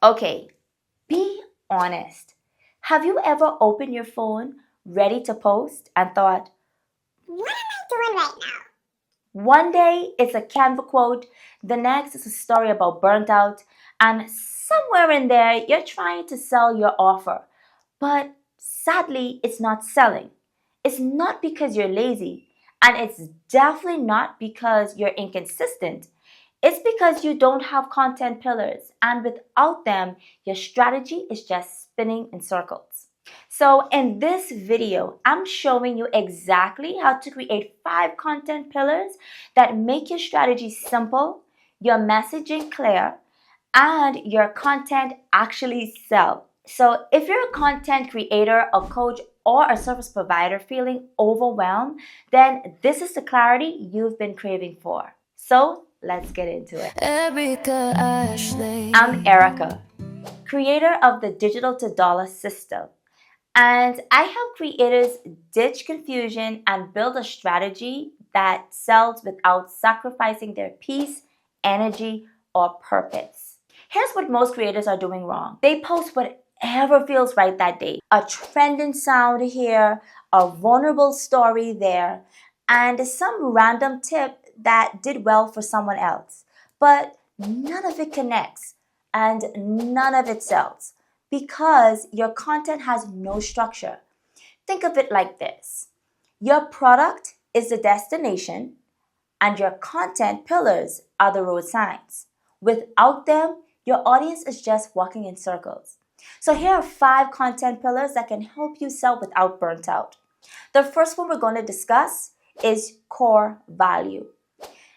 Okay, be honest. Have you ever opened your phone ready to post and thought, what am I doing right now? one day it's a Canva quote, the next is a story about burnt out, and somewhere in there you're trying to sell your offer. But sadly, it's not selling. It's not because you're lazy, and it's definitely not because you're inconsistent. It's because you don't have content pillars, and without them, your strategy is just spinning in circles. So, in this video, I'm showing you exactly how to create 5 content pillars that make your strategy simple, your messaging clear, and your content actually sell. So, if you're a content creator, a coach, or a service provider feeling overwhelmed, then this is the clarity you've been craving for. So, let's get into it. Erica Ashley. I'm Erica, creator of the Digital to Dollar system. And I help creators ditch confusion and build a strategy that sells without sacrificing their peace, energy, or purpose. Here's what most creators are doing wrong. They post whatever feels right that day. A trending sound here, a vulnerable story there, and some random tip that did well for someone else. But none of it connects and none of it sells because your content has no structure. Think of it like this. Your product is the destination and your content pillars are the road signs. Without them, your audience is just walking in circles. So here are 5 content pillars that can help you sell without burnt out. The first one we're going to discuss is core value.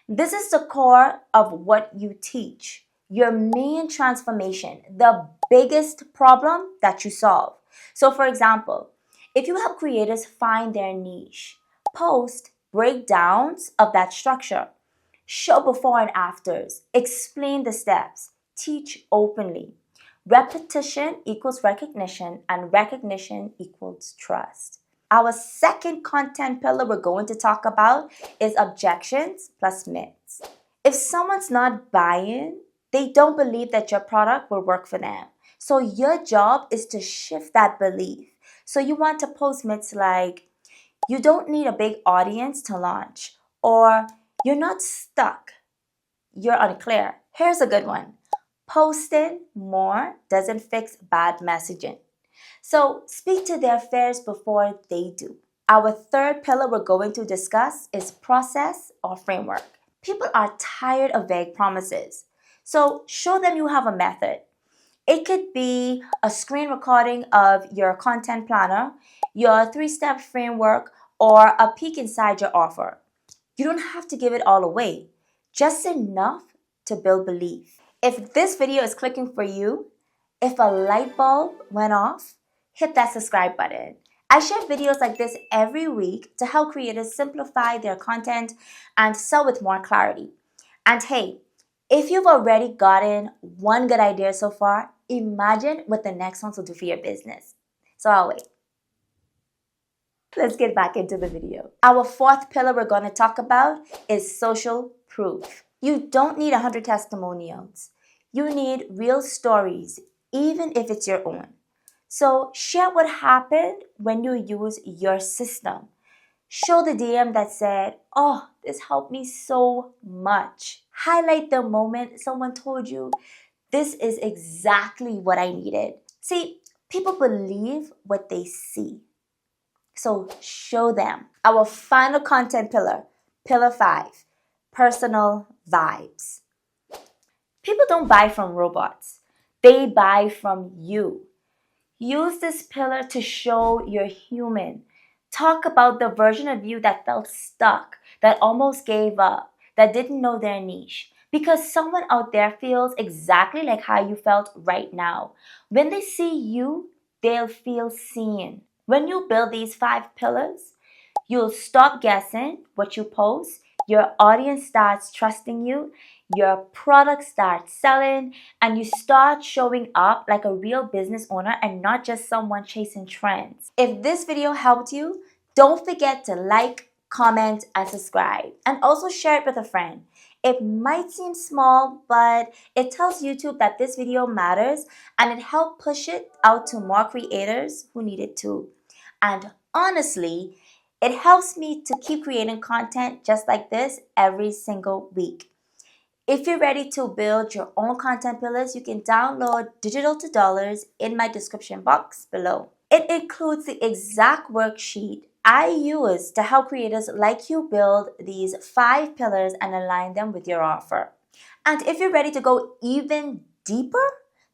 This is the core of what you teach, your main transformation, the biggest problem that you solve. So, for example, if you help creators find their niche, post breakdowns of that structure, show before and afters, explain the steps, teach openly. Repetition equals recognition, and recognition equals trust. Our second content pillar we're going to talk about is objections plus myths. If someone's not buying, they don't believe that your product will work for them. So your job is to shift that belief. So you want to post myths like, you don't need a big audience to launch, or you're not stuck, you're unclear. Here's a good one. Posting more doesn't fix bad messaging. So speak to their fears before they do. Our third pillar we're going to discuss is process or framework. People are tired of vague promises. So show them you have a method. It could be a screen recording of your content planner, your 3-step framework, or a peek inside your offer. You don't have to give it all away, just enough to build belief. If this video is clicking for you, if a light bulb went off, hit that subscribe button. I share videos like this every week to help creators simplify their content and sell with more clarity. And hey, if you've already gotten one good idea so far, imagine what the next ones will do for your business. So I'll wait. Let's get back into the video. Our fourth pillar we're going to talk about is social proof. You don't need 100 testimonials. You need real stories, even if it's your own. So share what happened when you use your system. Show the DM that said, oh, this helped me so much. Highlight the moment someone told you, this is exactly what I needed. See, people believe what they see. So show them. Our final content pillar, pillar 5, personal vibes. People don't buy from robots. They buy from you. Use this pillar to show you're human. Talk about the version of you that felt stuck, that almost gave up, that didn't know their niche. Because someone out there feels exactly like how you felt right now. When they see you, they'll feel seen. When you build these 5 pillars, you'll stop guessing what you post. Your audience starts trusting you. Your product starts selling, and you start showing up like a real business owner and not just someone chasing trends. If this video helped you, don't forget to like, comment, and subscribe. And also share it with a friend. It might seem small, but it tells YouTube that this video matters and it helped push it out to more creators who need it too. And honestly, it helps me to keep creating content just like this every single week. If you're ready to build your own content pillars, you can download Digital to Dollars in my description box below. It includes the exact worksheet I use to help creators like you build these 5 pillars and align them with your offer. And if you're ready to go even deeper,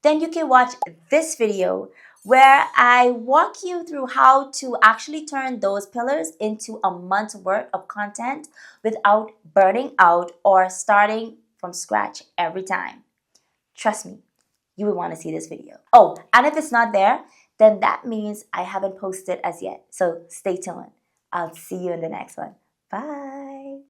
then you can watch this video where I walk you through how to actually turn those pillars into a month's worth of content without burning out or starting from scratch every time. Trust me, you would want to see this video. Oh, and if it's not there, then that means I haven't posted as yet. So stay tuned. I'll see you in the next one. Bye.